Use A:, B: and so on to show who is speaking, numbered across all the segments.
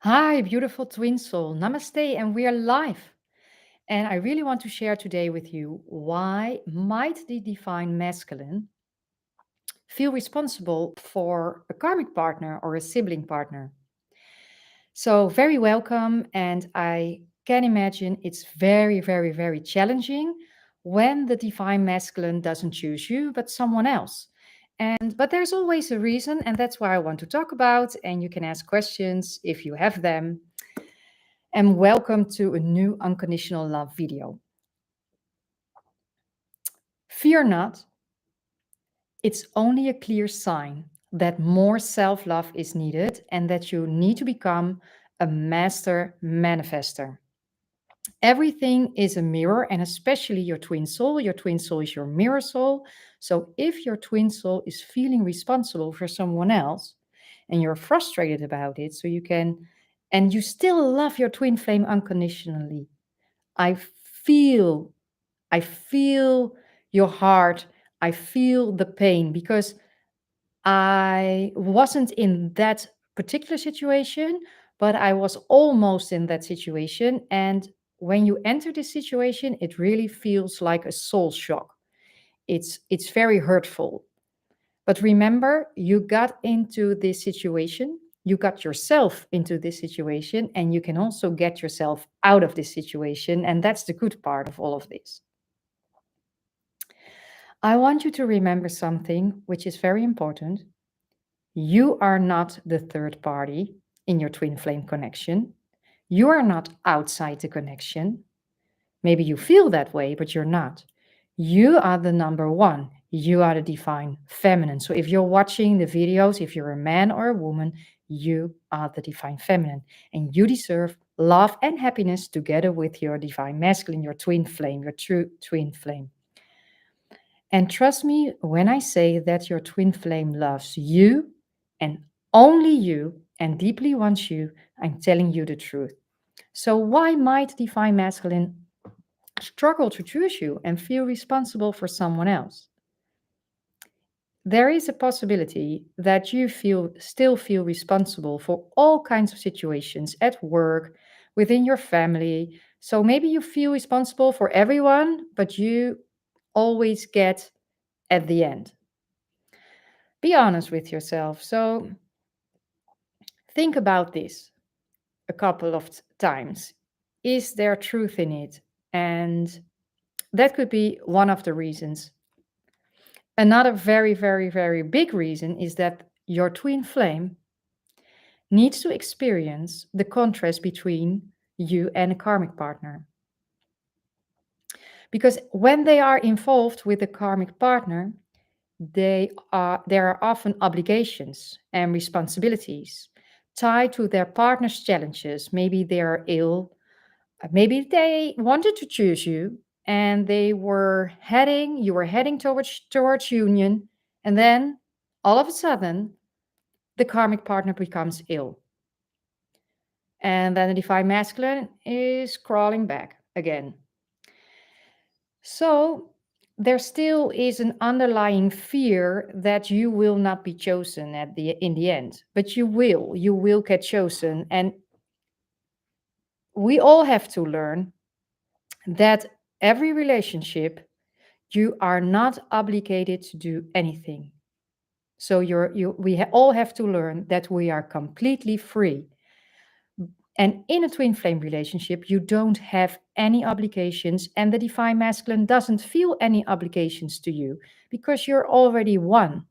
A: Hi, beautiful twin soul. Namaste, and we are live. And I really want to share today with you why might the divine masculine feel responsible for a karmic partner or a sibling partner. So, very welcome. And I can imagine it's very, very, very challenging when the divine masculine doesn't choose you, but someone else. But there's always a reason, and that's why I want to talk about. And you can ask questions if you have them. And welcome to a new unconditional love video. Fear not, it's only a clear sign that more self love is needed and that you need to become a master manifester. Everything is a mirror, and especially your twin soul. Your twin soul is your mirror soul. So if your twin soul is feeling responsible for someone else and you're frustrated about it, and you still love your twin flame unconditionally, I feel I feel your heart. I feel the pain because I wasn't in that particular situation, but I was almost in that situation. And when you enter this situation, it really feels like a soul shock. It's very hurtful. But remember, you got into this situation. You got yourself into this situation, and you can also get yourself out of this situation. And that's the good part of all of this. I want you to remember something which is very important. You are not the third party in your twin flame connection. You are not outside the connection. Maybe you feel that way, but you're not. You are the number one. You are the divine feminine. So if you're watching the videos, if you're a man or a woman, you are the divine feminine. And you deserve love and happiness together with your divine masculine, your twin flame, your true twin flame. And trust me when I say that your twin flame loves you and only you and deeply wants you, I'm telling you the truth. So, why might divine masculine struggle to choose you and feel responsible for someone else? There is a possibility that you still feel responsible for all kinds of situations at work, within your family. So maybe you feel responsible for everyone, but you always get at the end. Be honest with yourself. So think about this a couple of times. Is there truth in it? And that could be one of the reasons. Another very, very, very big reason is that your twin flame needs to experience the contrast between you and a karmic partner. Because when they are involved with a karmic partner, there are often obligations and responsibilities tied to their partner's challenges. Maybe they are ill, maybe they wanted to choose you and you were heading towards union, and then all of a sudden the karmic partner becomes ill. And then the divine masculine is crawling back again. So there still is an underlying fear that you will not be chosen in the end, but you will get chosen. And we all have to learn that every relationship, you are not obligated to do anything. So all have to learn that we are completely free. And in a twin flame relationship, you don't have any obligations, and the divine masculine doesn't feel any obligations to you because you're already one.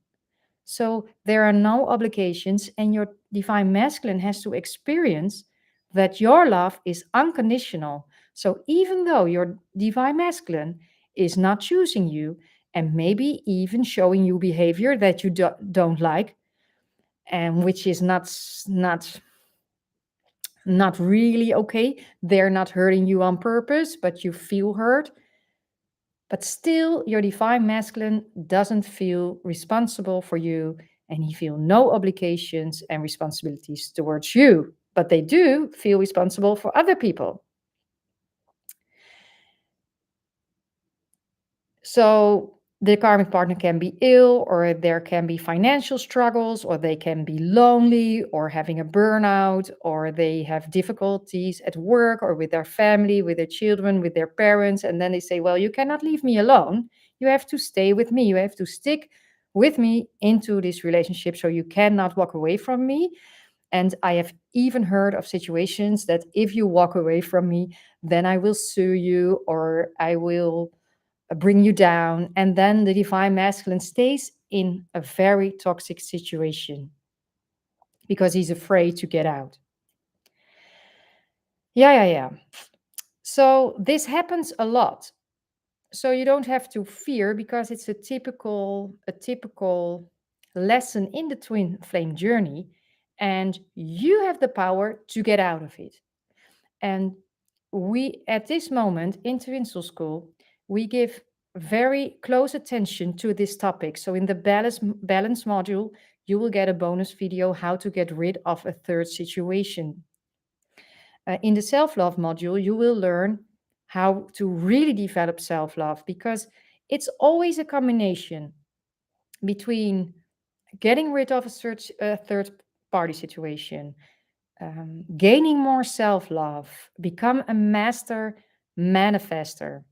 A: So there are no obligations, and your divine masculine has to experience that your love is unconditional. So even though your divine masculine is not choosing you and maybe even showing you behavior that you don't like, and which is not really okay. They're not hurting you on purpose, but you feel hurt. But still, your divine masculine doesn't feel responsible for you, and he feel no obligations and responsibilities towards you. But they do feel responsible for other people. So The karmic partner can be ill, or there can be financial struggles, or they can be lonely, or having a burnout, or they have difficulties at work or with their family, with their children, with their parents. And then they say, well, you cannot leave me alone. You have to stay with me. You have to stick with me into this relationship. So you cannot walk away from me. And I have even heard of situations that if you walk away from me, then I will sue you, or I will bring you down. And then the divine masculine stays in a very toxic situation because he's afraid to get out. Yeah. So this happens a lot. So you don't have to fear, because it's a typical lesson in the twin flame journey, and you have the power to get out of it. And we, at this moment in Twin Soul School, we give very close attention to this topic. So in the balance module, you will get a bonus video how to get rid of a third situation. In the self-love module, you will learn how to really develop self-love, because it's always a combination between getting rid of a third party situation, gaining more self-love, become a master manifester.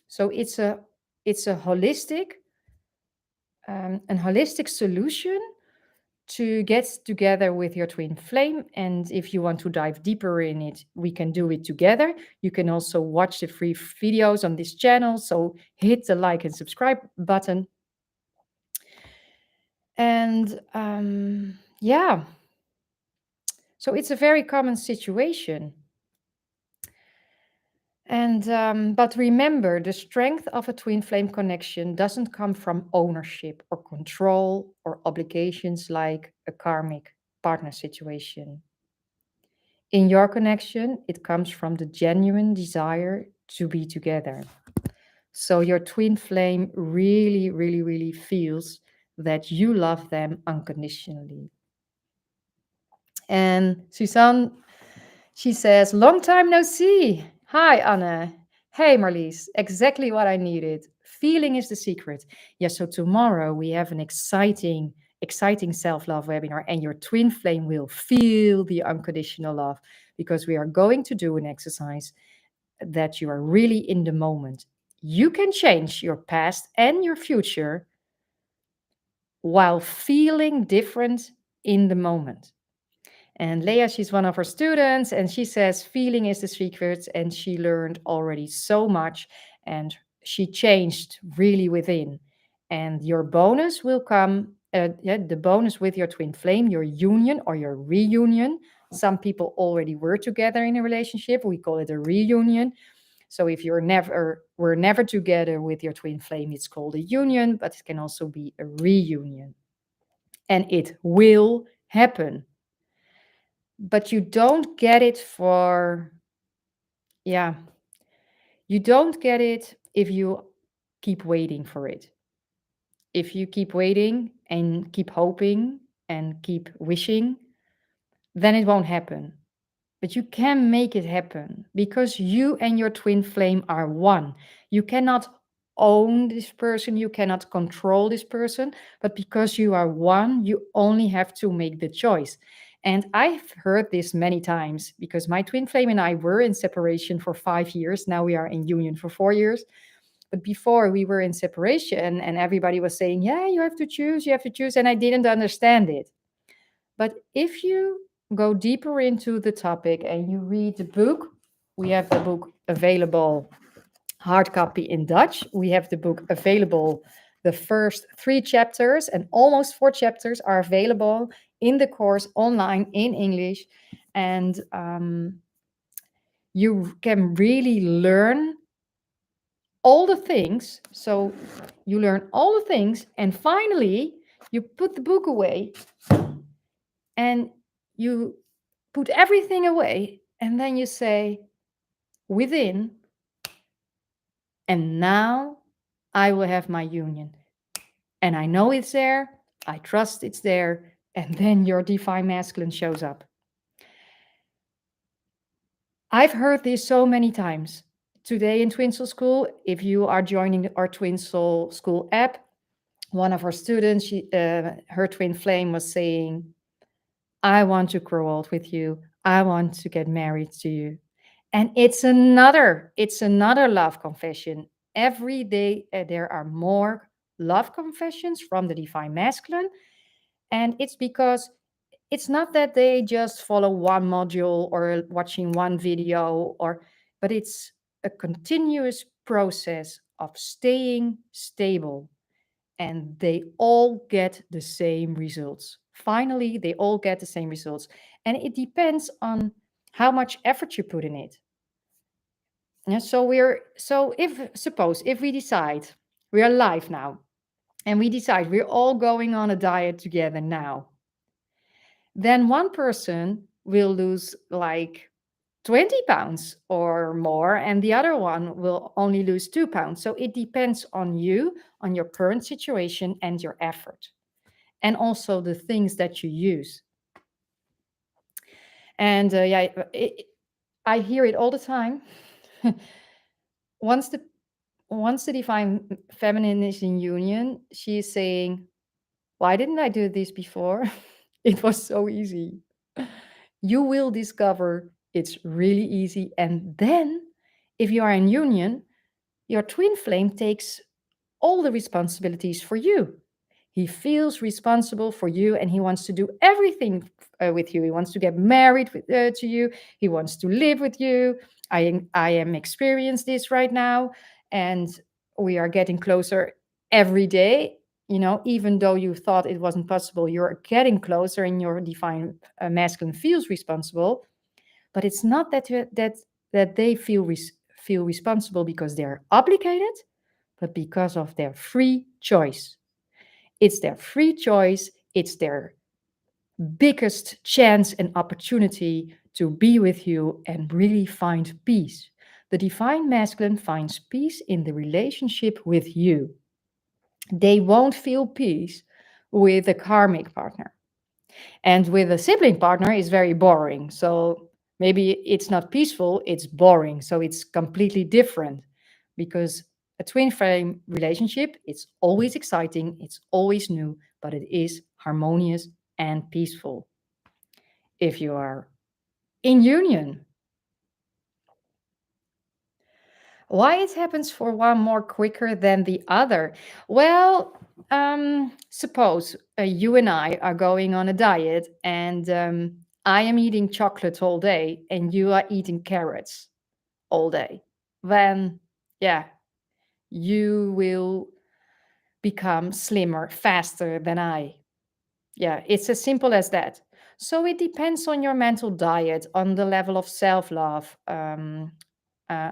A: So it's a holistic solution to get together with your twin flame. And if you want to dive deeper in it, we can do it together. You can also watch the free videos on this channel. So hit the like and subscribe button. And yeah, so it's a very common situation. And but remember, the strength of a twin flame connection doesn't come from ownership or control or obligations like a karmic partner situation. In your connection, it comes from the genuine desire to be together. So your twin flame really, really, really feels that you love them unconditionally. And Suzanne, she says, long time no see. Hi, Anne. Hey, Marlies. Exactly what I needed. Feeling is the secret. Yes, so tomorrow we have an exciting self-love webinar, and your twin flame will feel the unconditional love, because we are going to do an exercise that you are really in the moment. You can change your past and your future while feeling different in the moment. And Leah, she's one of our students, and she says feeling is the secret, and she learned already so much, and she changed really within. And your bonus will come, the bonus with your twin flame, your union or your reunion. Some people already were together in a relationship. We call it a reunion. So if we're never together with your twin flame, it's called a union, but it can also be a reunion. And it will happen, but you don't get it yeah, you don't get it if you keep waiting for it. If you keep waiting and keep hoping and keep wishing, then it won't happen. But you can make it happen, because you and your twin flame are one. You cannot own this person, you cannot control this person, but because you are one, you only have to make the choice. And I've heard this many times, because my twin flame and I were in separation for 5 years. Now we are in union for 4 years. But before, we were in separation, and everybody was saying, yeah, you have to choose, you have to choose. And I didn't understand it. But if you go deeper into the topic and you read the book, we have the book available, hard copy in Dutch. We have the book available. The first 3 chapters and almost 4 chapters are available in the course online in English. And you can really learn all the things. So you learn all the things, and finally you put the book away and you put everything away, and then you say within, and now I will have my union. And I know it's there, I trust it's there, and then your divine masculine shows up. I've heard this so many times. Today in Twin Soul School, if you are joining our Twin Soul School app, one of our students, her twin flame was saying, I want to grow old with you. I want to get married to you. And it's another love confession. Every day there are more love confessions from the divine masculine. And it's because it's not that they just follow one module or watching one video, but it's a continuous process of staying stable, and they all get the same results. Finally, they all get the same results. And it depends on how much effort you put in it. Yeah, so if suppose if we decide we are live now and we decide we're all going on a diet together now, then one person will lose like 20 pounds or more, and the other one will only lose 2 pounds. So it depends on you, on your current situation, and your effort, and also the things that you use. And yeah, I hear it all the time. once the once the divine feminine is in union, she is saying, "Why didn't I do this before? It was so easy." You will discover it's really easy, and then, if you are in union, your twin flame takes all the responsibilities for you. He feels responsible for you, and he wants to do everything with you. He wants to get married to you. He wants to live with you. I am experiencing this right now, and we are getting closer every day. Even though you thought it wasn't possible, you're getting closer, and your divine masculine feels responsible. But it's not that they feel responsible because they're obligated, but because of their free choice. It's their free choice. It's their biggest chance and opportunity to be with you and really find peace. The divine masculine finds peace in the relationship with you. They won't feel peace with a karmic partner. And with a sibling partner, it's very boring. So maybe it's not peaceful, it's boring. So it's completely different, because a twin flame relationship, it's always exciting, it's always new, but it is harmonious and peaceful. If you are in union, why it happens for one more quicker than the other? Well, suppose you and I are going on a diet, and I am eating chocolate all day and you are eating carrots all day. Then, yeah, you will become slimmer faster than I. Yeah, it's as simple as that. So it depends on your mental diet, on the level of self love, uh,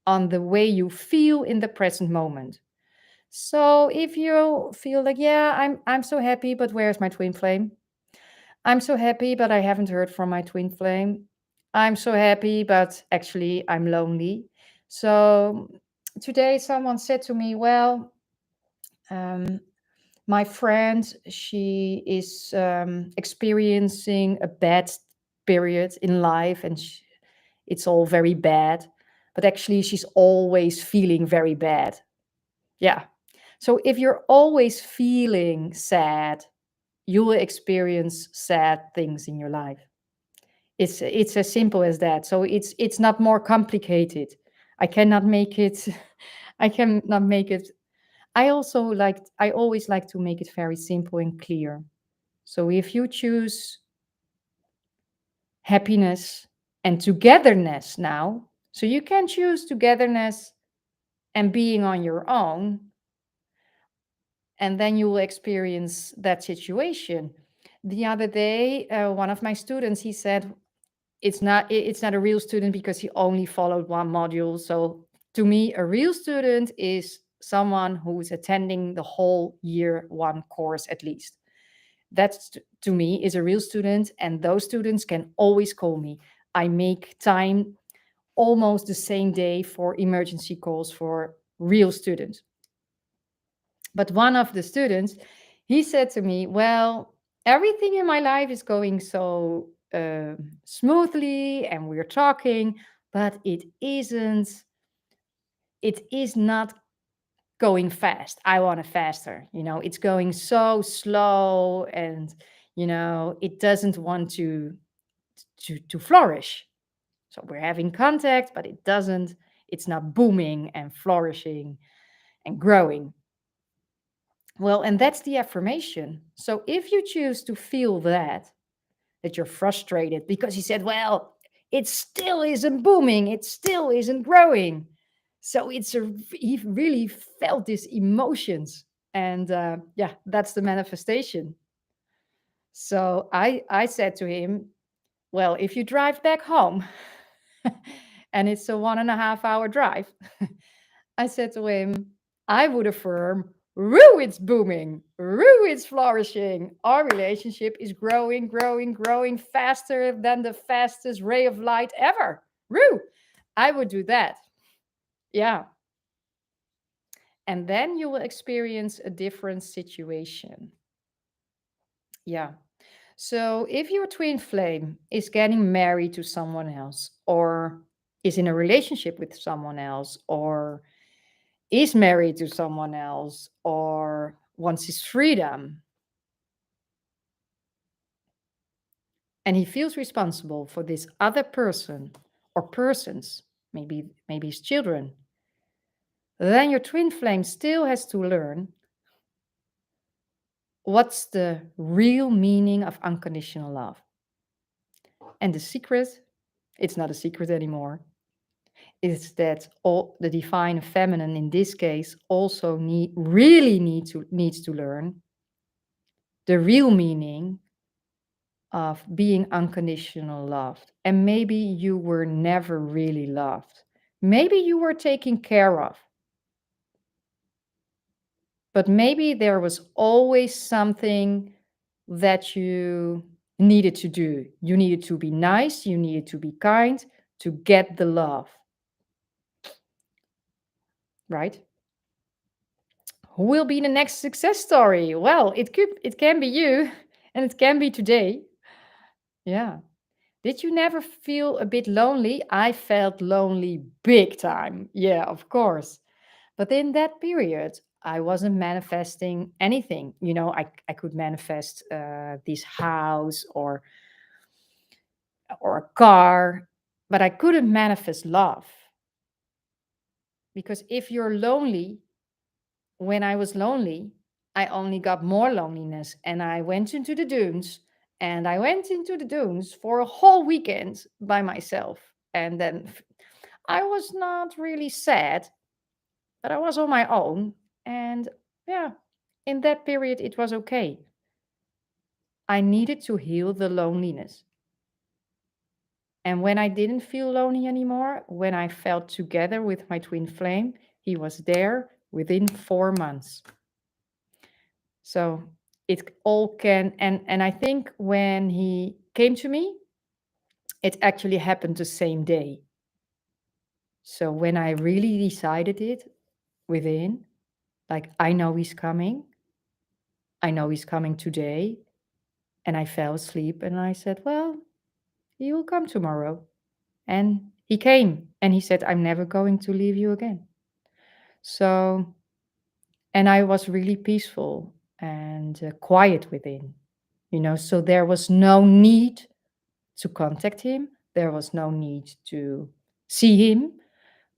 A: on the way you feel in the present moment. So if you feel like, yeah, I'm so happy, but where's my twin flame? I'm so happy, but I haven't heard from my twin flame. I'm so happy, but actually I'm lonely. So today someone said to me, well, um, my friend, she is experiencing a bad period in life, and it's all very bad. But actually, she's always feeling very bad. Yeah. So if you're always feeling sad, you will experience sad things in your life. It's as simple as that. So it's not more complicated. I cannot make it. I cannot make it. I always like to make it very simple and clear. So if you choose happiness and togetherness now, so you can choose togetherness and being on your own, and then you will experience that situation. The other day, one of my students, he said, it's not a real student because he only followed one module. So to me, a real student is someone who is attending the whole year one course at least. That's to me is a real student, and those students can always call me. I make time almost the same day for emergency calls for real students. But one of the students, he said to me, well, everything in my life is going so smoothly and we're talking, but it isn't. it is not going fast. I want it faster. It's going so slow, and it doesn't want to flourish. So we're having contact, but it's not booming and flourishing and growing. Well, and that's the affirmation. So if you choose to feel that you're frustrated because he said, well, it still isn't booming, it still isn't growing. So he really felt these emotions. And yeah, that's the manifestation. So I said to him, well, if you drive back home and it's a 1.5 hour drive, I said to him, I would affirm, Roo, it's booming. Roo, it's flourishing. Our relationship is growing, growing, growing faster than the fastest ray of light ever. Roo, I would do that. Yeah. And then you will experience a different situation. Yeah. So if your twin flame is getting married to someone else, or is in a relationship with someone else, or is married to someone else, or wants his freedom, and he feels responsible for this other person or persons, maybe his children, then your twin flame still has to learn what's the real meaning of unconditional love. And the secret, it's not a secret anymore, is that all the divine feminine in this case also needs to learn the real meaning of being unconditional loved. And maybe you were never really loved. Maybe you were taken care of. But maybe there was always something that you needed to do. You needed to be nice, you needed to be kind to get the love. Right? Who will be the next success story? Well, it can be you, and it can be today. Yeah. Did you never feel a bit lonely? I felt lonely big time. Yeah, of course. But in that period, I wasn't manifesting anything. I could manifest this house or a car, but I couldn't manifest love. Because if you're lonely, when I was lonely, I only got more loneliness, and I went into the dunes. And I went into the dunes for a whole weekend by myself. And then I was not really sad, but I was on my own. And yeah, in that period, it was okay. I needed to heal the loneliness. And when I didn't feel lonely anymore, when I felt together with my twin flame, he was there within 4 months. So it all can, and I think when he came to me, it actually happened the same day. So when I really decided it within, like, I know he's coming, I know he's coming today. And I fell asleep and I said, well, he will come tomorrow. And he came and he said, I'm never going to leave you again. So, and I was really peaceful and quiet within, so there was no need to contact him. There was no need to see him.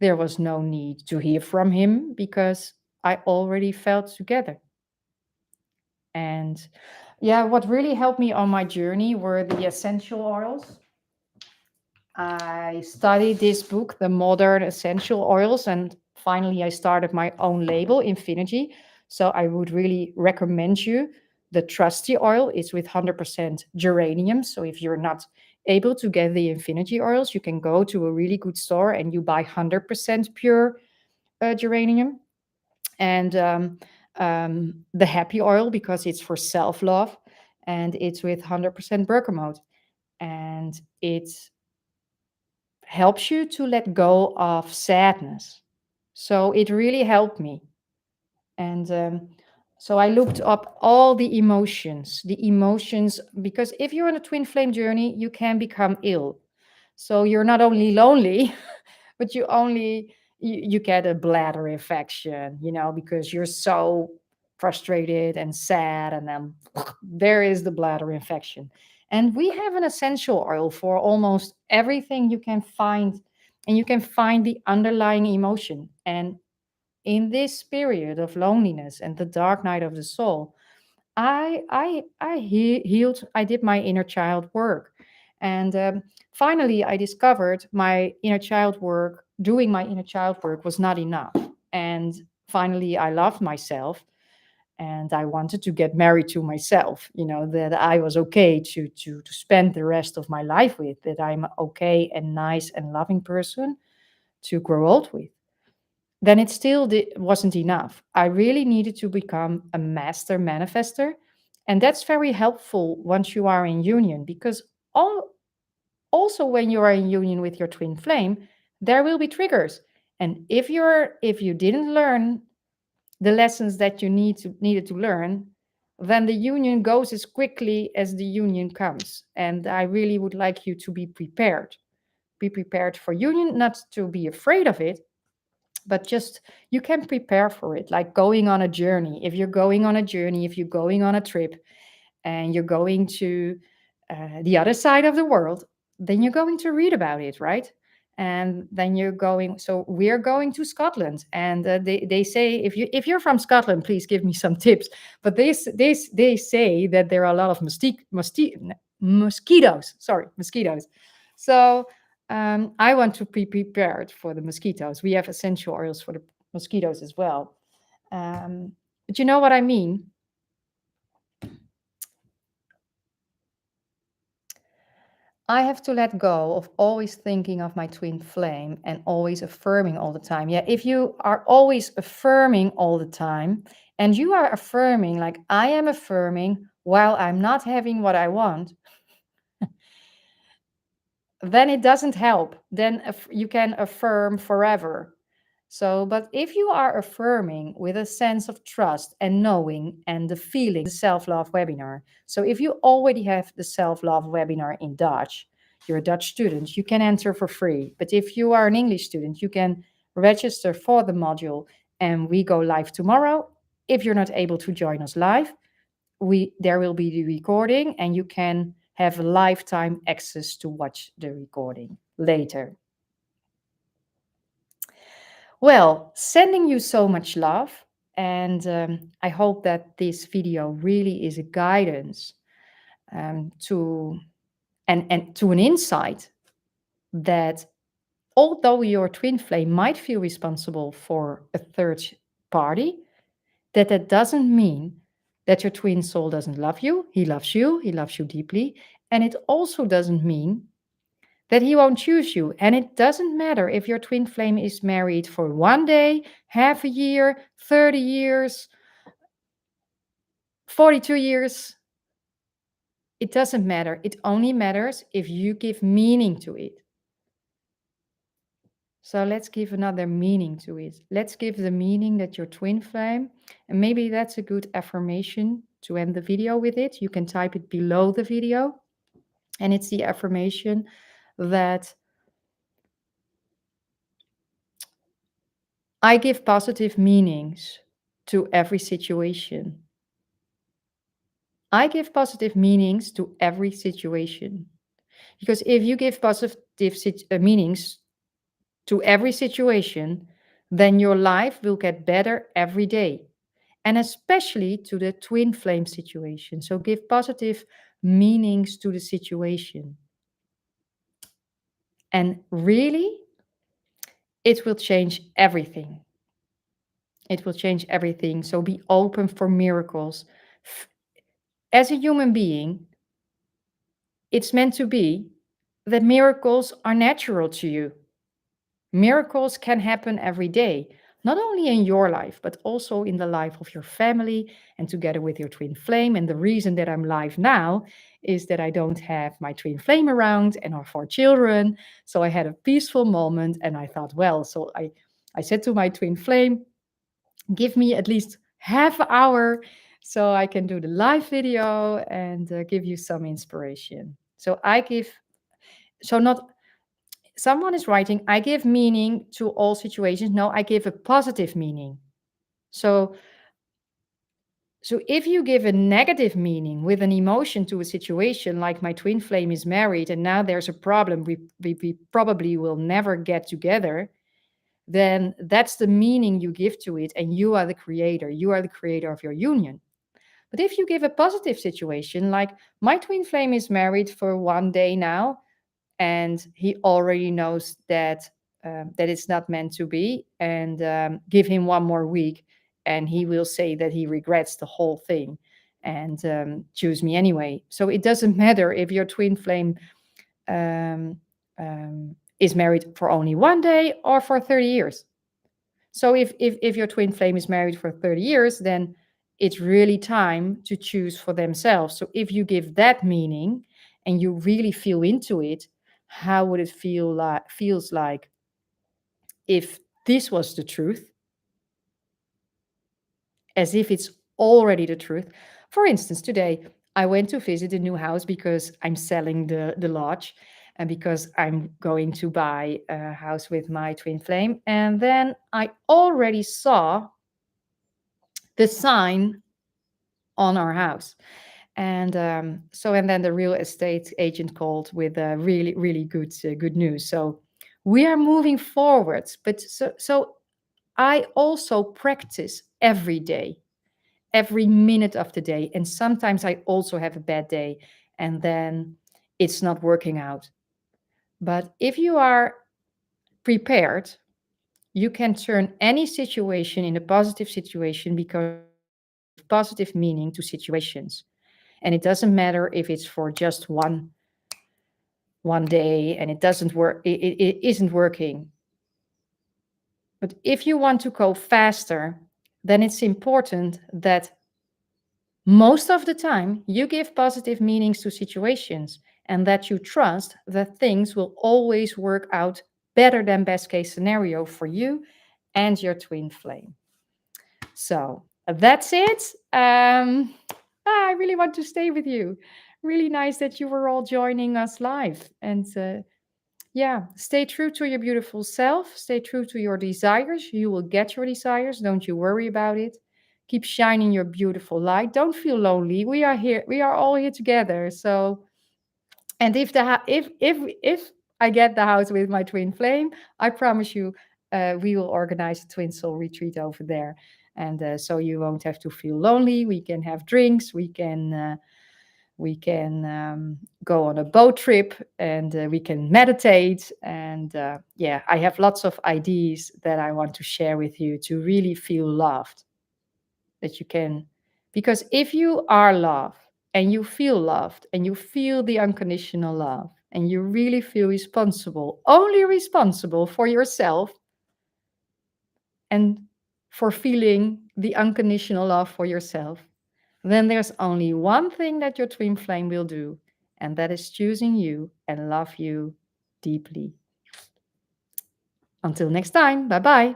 A: There was no need to hear from him because I already felt together. And yeah, what really helped me on my journey were the essential oils. I studied this book, The Modern Essential Oils, and finally I started my own label, Infinity. So I would really recommend you the Trusty oil. It's with 100% geranium. So if you're not able to get the Infinity oils, you can go to a really good store and you buy 100% pure geranium. And the Happy oil, because it's for self-love, and it's with 100% bergamot. And it's helps you to let go of sadness. So it really helped me. And so I looked up all the emotions, because if you're on a twin flame journey, you can become ill. So you're not only lonely, but you get a bladder infection, because you're so frustrated and sad, and then there is the bladder infection. And we have an essential oil for almost everything you can find, and you can find the underlying emotion. And in this period of loneliness and the dark night of the soul, I healed. I did my inner child work, and finally, I discovered my inner child work. Doing my inner child work was not enough, and finally, I loved myself, and I wanted to get married to myself. That I was okay to spend the rest of my life with. That I'm okay and nice and loving person to grow old with. Then it still wasn't enough. I really needed to become a master manifester. And that's very helpful once you are in union, because also when you are in union with your twin flame, there will be triggers. And if you didn't learn the lessons that you needed to learn, then the union goes as quickly as the union comes. And I really would like you to be prepared. Be prepared for union, not to be afraid of it, but just you can prepare for it, like going on a journey. If you're going on a journey, if you're going on a trip, and you're going to the other side of the world, then you're going to read about it, right? And then you're going. So we're going to Scotland, and they say, if you're from Scotland, please give me some tips. But they say that there are a lot of mosquitoes. Sorry, mosquitoes. So I want to be prepared for the mosquitoes. We have essential oils for the mosquitoes as well. But you know what I mean? I have to let go of always thinking of my twin flame and always affirming all the time. Yeah, if you are always affirming all the time, and you are affirming, like I am affirming while I'm not having what I want, then it doesn't help. Then you can affirm forever. So, but if you are affirming with a sense of trust and knowing and the feeling, the self love webinar. So, if you already have the self love webinar in Dutch, you're a Dutch student, you can enter for free. But if you are an English student, you can register for the module, and we go live tomorrow. If you're not able to join us live, there will be the recording, and you can have lifetime access to watch the recording later. Well, sending you so much love, and I hope that this video really is a guidance to and to an insight that although your twin flame might feel responsible for a third party, that doesn't mean that your twin soul doesn't love you. He loves you. He loves you deeply. And it also doesn't mean that he won't choose you. And it doesn't matter if your twin flame is married for one day, half a year, 30 years, 42 years. It doesn't matter. It only matters if you give meaning to it. So let's give another meaning to it. Let's give the meaning that your twin flame, and maybe that's a good affirmation to end the video with it. You can type it below the video. And it's the affirmation that I give positive meanings to every situation. I give positive meanings to every situation. Because if you give positive meanings to every situation, then your life will get better every day. And especially to the twin flame situation. So give positive meanings to the situation. And really, it will change everything. It will change everything. So be open for miracles. As a human being, it's meant to be that miracles are natural to you. Miracles can happen every day, not only in your life, but also in the life of your family and together with your twin flame. And the reason that I'm live now is that I don't have my twin flame around and our 4 children. So I had a peaceful moment, and I thought, well, so I said to my twin flame, give me at least half an hour so I can do the live video and give you some inspiration. So I give, so not Someone is writing, I give meaning to all situations. No, I give a positive meaning. So, so if you give a negative meaning with an emotion to a situation, like my twin flame is married and now there's a problem, we probably will never get together, then that's the meaning you give to it. And you are the creator. You are the creator of your union. But if you give a positive situation, like my twin flame is married for 1 day now, and he already knows that that it's not meant to be, and give him 1 more week, and he will say that he regrets the whole thing and choose me anyway. So it doesn't matter if your twin flame um, is married for only 1 day or for 30 years. So if your twin flame is married for 30 years, then it's really time to choose for themselves. So if you give that meaning and you really feel into it, how would it feels like if this was the truth, as if it's already the truth. For instance, today I went to visit a new house because I'm selling the lodge and because I'm going to buy a house with my twin flame. And then I already saw the sign on our house. And and then the real estate agent called with really, really good news. So we are moving forwards. But so I also practice every day, every minute of the day. And sometimes I also have a bad day and then it's not working out. But if you are prepared, you can turn any situation in a positive situation because you give positive meaning to situations. And it doesn't matter if it's for just one day and it doesn't work, it isn't working. But if you want to go faster, then it's important that most of the time you give positive meanings to situations and that you trust that things will always work out better than best case scenario for you and your twin flame. So that's it. I really want to stay with you. Really nice that you were all joining us live. And yeah, stay true to your beautiful self. Stay true to your desires. You will get your desires. Don't you worry about it. Keep shining your beautiful light. Don't feel lonely. We are here. We are all here together. So, and if I get the house with my twin flame, I promise you, we will organize a twin soul retreat over there, and so you won't have to feel lonely. We can have drinks. We can go on a boat trip, and we can meditate. And yeah, I have lots of ideas that I want to share with you to really feel loved. That you can, because if you are loved and you feel loved and you feel the unconditional love and you really feel responsible, only responsible for yourself and for feeling the unconditional love for yourself, then there's only one thing that your twin flame will do, and that is choosing you and love you deeply. Until next time, bye bye.